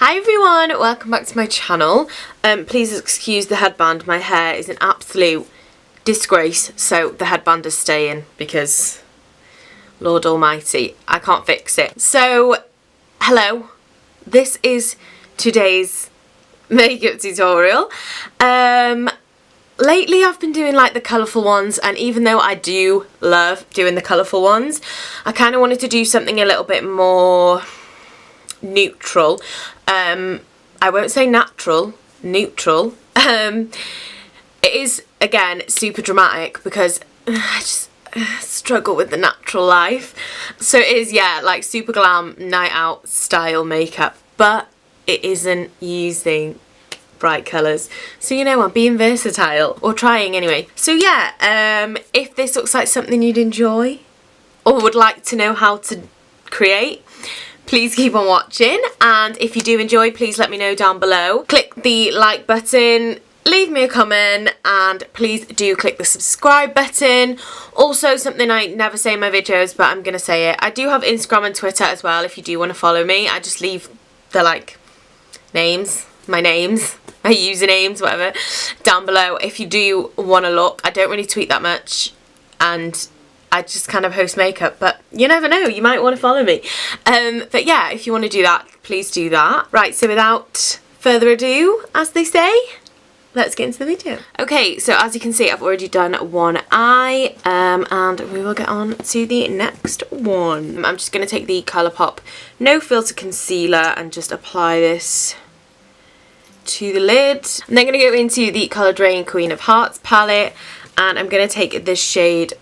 Hi everyone, welcome back to my channel. Please excuse the headband, my hair is an absolute disgrace, so the headband is staying because Lord Almighty, I can't fix it. So, hello, this is today's makeup tutorial. Lately I've been doing like the colourful ones, and even though I do love doing the colourful ones, I kind of wanted to do something a little bit more neutral. I won't say natural, neutral. It is, again, super dramatic because I just struggle with the natural life. So it is, yeah, like super glam, night out style makeup, but it isn't using bright colours. So, you know, I'm being versatile, or trying anyway. So yeah, if this looks like something you'd enjoy or would like to know how to create, please keep on watching, and if you do enjoy, please let me know down below. Click the like button, leave me a comment, and please do click the subscribe button. Also, something I never say in my videos, but I'm gonna say it, I do have Instagram and Twitter as well if you do want to follow me. I just leave the like names, my usernames, whatever, down below if you do want to look. I don't really tweet that much, and I just kind of host makeup, but you never know, you might want to follow me. But yeah, if you want to do that, please do that. Right, so without further ado, as they say, let's get into the video. Okay, so as you can see, I've already done one eye, and we will get on to the next one. I'm just going to take the ColourPop No Filter Concealer and just apply this to the lid. I'm then going to go into the Coloured Rain Queen of Hearts palette, and I'm going to take this shade,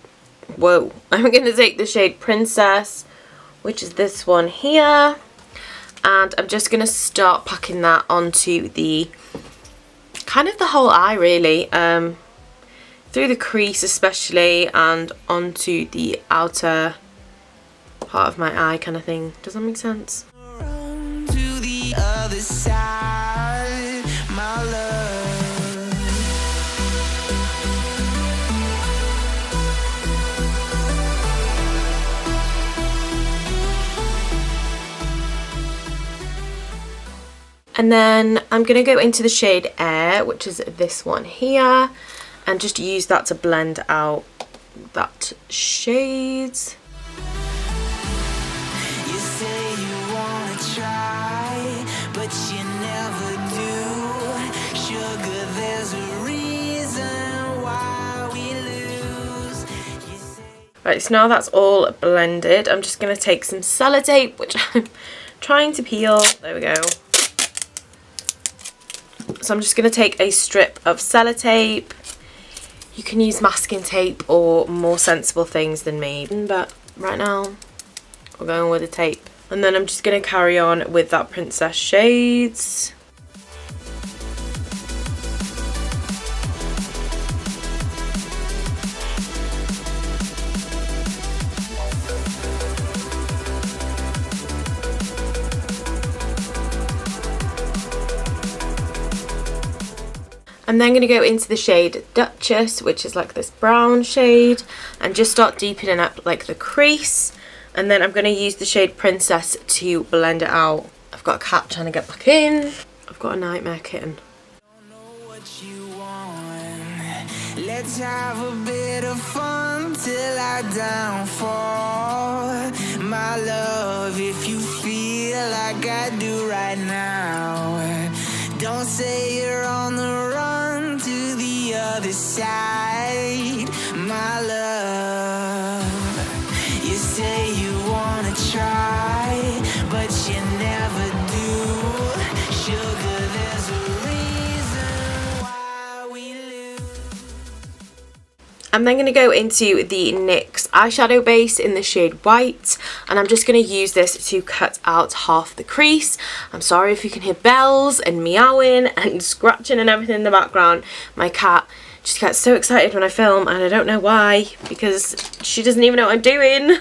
I'm going to take the shade Princess, which is this one here, and I'm just going to start packing that onto the, kind of the whole eye really, through the crease especially, and onto the outer part of my eye kind of thing. Does that make sense? To the other side, my love. And then I'm going to go into the shade Air, which is this one here, and just use that to blend out that shade. You say you want to try, but you never do. Sugar, there's a reason why we lose. Right, so now that's all blended, I'm just going to take some sellotape, which I'm trying to peel. There we go. So I'm just going to take a strip of sellotape. You can use masking tape or more sensible things than me, but right now we're going with the tape. And then I'm just going to carry on with that Princess shades. I'm then going to go into the shade Duchess, which is like this brown shade, and just start deepening up like the crease. And then I'm going to use the shade Princess to blend it out. I've got a cat trying to get back in. I've got a nightmare kitten. Don't know what you want. Let's have a bit of fun till I downfall. My love, if you feel like I do right now, don't say you're on the run to the other side, my love. You say you wanna try, but you never do. Sugar, there's a reason why we lose. I'm then going to go into the NYX eyeshadow base in the shade White, and I'm just going to use this to cut out half the crease. I'm sorry if you can hear bells and meowing and scratching and everything in the background. My cat just gets so excited when I film, and I don't know why, because she doesn't even know what I'm doing.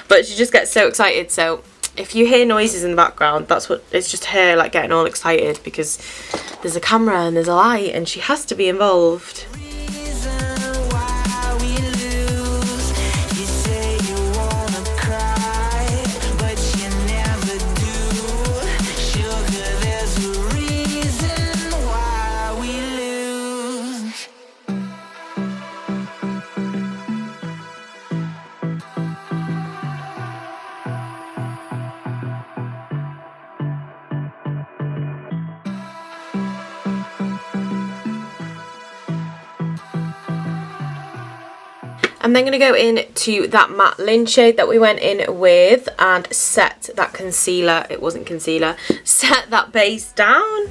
But she just gets so excited, so if you hear noises in the background, that's what, it's just her like getting all excited because there's a camera and there's a light and she has to be involved. Sugar, I'm then going to go into that matte Lynn shade that we went in with and set that concealer, it wasn't concealer, set that base down.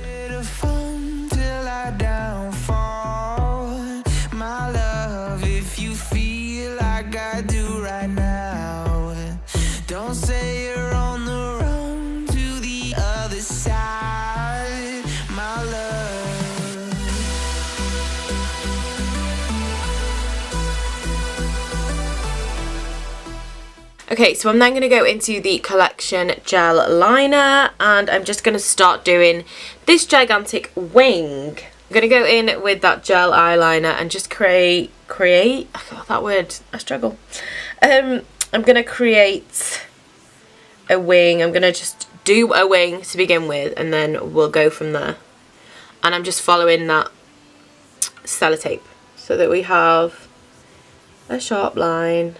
Okay, so I'm then going to go into the Collection gel liner and I'm just going to start doing this gigantic wing. I'm going to go in with that gel eyeliner and just create, that word, I struggle. I'm going to create a wing. I'm going to just do a wing to begin with and then we'll go from there. And I'm just following that sellotape so that we have a sharp line.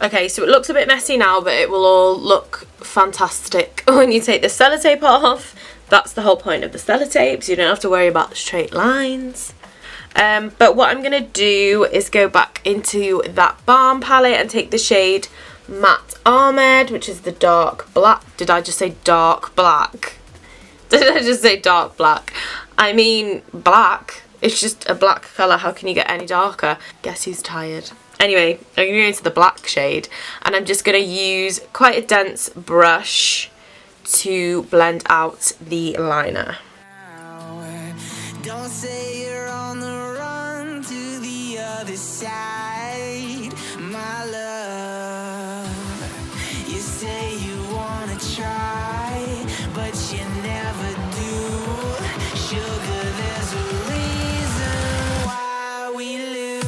Okay, so it looks a bit messy now, but it will all look fantastic when you take the sellotape off. That's the whole point of the sellotape, so you don't have to worry about the straight lines. But what I'm going to do is go back into that BALM palette and take the shade Matte Ahmed, which is the dark black. Did I just say dark black? Did I just say dark black? I mean black. It's just a black colour. How can you get any darker? Guess who's tired? Anyway, I'm going to go into the black shade and I'm just going to use quite a dense brush to blend out the liner. Don't say you're on the run to the other side, my love. You say you want to try, but you never do. Sugar, there's a reason why we lose.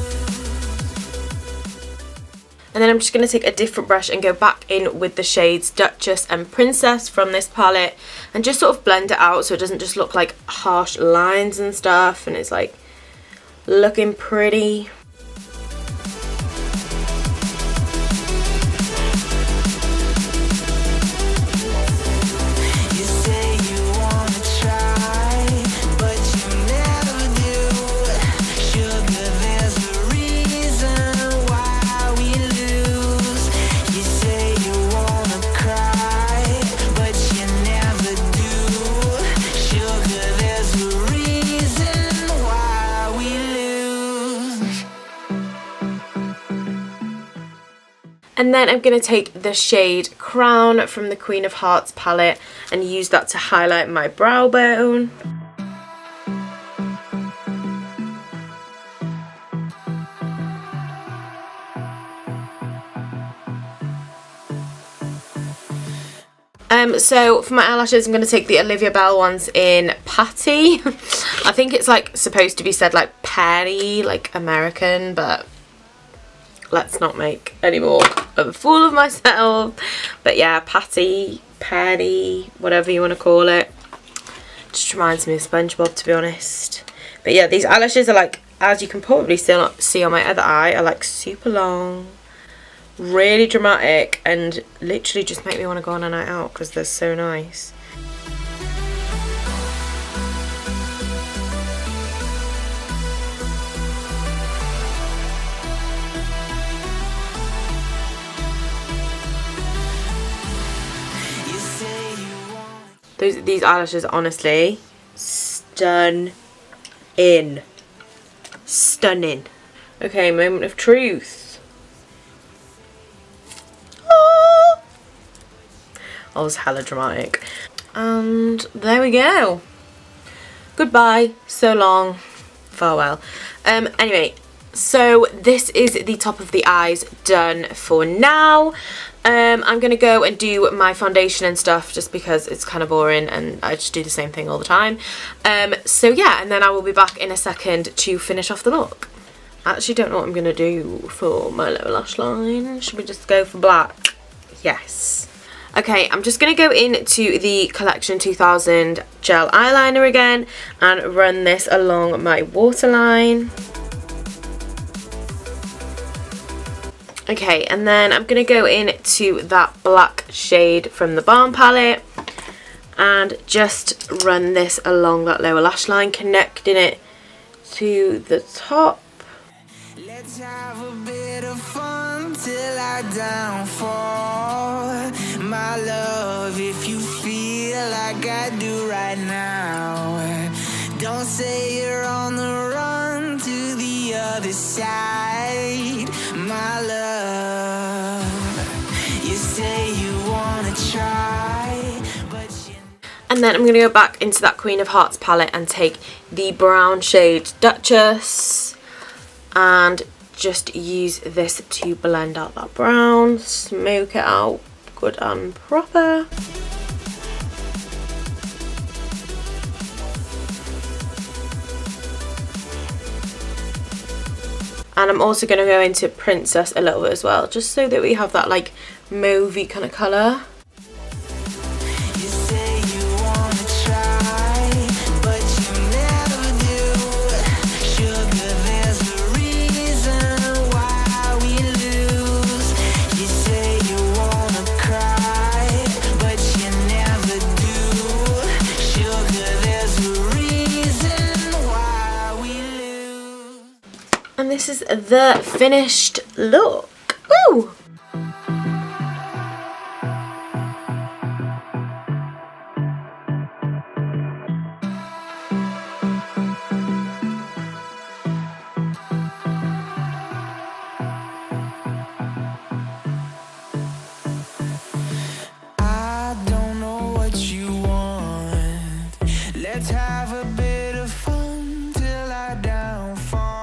And then I'm just going to take a different brush and go back in with the shades Duchess and Princess from this palette and just sort of blend it out so it doesn't just look like harsh lines and stuff and it's like looking pretty. And then I'm going to take the shade Crown from the Queen of Hearts palette and use that to highlight my brow bone. So for my eyelashes I'm going to take the Olivia Belle ones in Patty. I think it's like supposed to be said like Patty, like American, but let's not make any more of a fool of myself. But yeah, Patty, whatever you want to call it. Just reminds me of SpongeBob, to be honest. But yeah, these eyelashes are like, as you can probably still see on my other eye, are like super long, really dramatic, and literally just make me want to go on a night out because they're so nice. These eyelashes are honestly stunning. Stunning. Okay, moment of truth. Oh, I was hella dramatic. And there we go. Goodbye, so long, farewell. Anyway, so this is the top of the eyes done for now. I'm going to go and do my foundation and stuff just because it's kind of boring and I just do the same thing all the time. So yeah, and then I will be back in a second to finish off the look. I actually don't know what I'm going to do for my lower lash line. Should we just go for black? Yes. Okay, I'm just going to go into the Collection 2000 gel eyeliner again and run this along my waterline. Okay, and then I'm going to go into that black shade from the BALM palette and just run this along that lower lash line, connecting it to the top. Let's have a bit of fun till I downfall. My love, if you feel like I do right now, don't say you're on the run to the other side. My love, you say you wanna try, but you... And then I'm going to go back into that Queen of Hearts palette and take the brown shade Duchess and just use this to blend out that brown, smoke it out good and proper. And I'm also going to go into Princess a little bit as well, just so that we have that like mauvey kind of colour. And this is the finished look. Woo! I don't know what you want. Let's have a bit of fun till I downfall.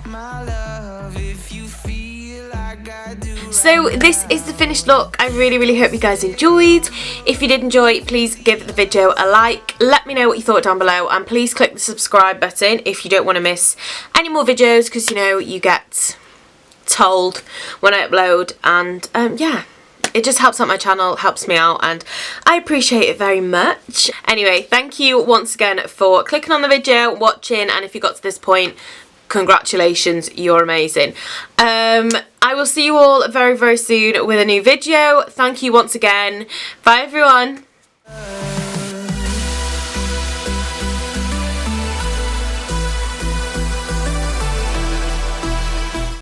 My love, if you feel like I do. So this is the finished look. I really hope you guys enjoyed. If you did enjoy, please give the video a like. Let me know what you thought down below, and please click the subscribe button if you don't want to miss any more videos, because you know you get told when I upload. And yeah, it just helps out my channel, helps me out, and I appreciate it very much. Anyway, thank you once again for clicking on the video, watching, and if you got to this point, congratulations, you're amazing. I will see you all very soon with a new video. Thank you once again. Bye everyone.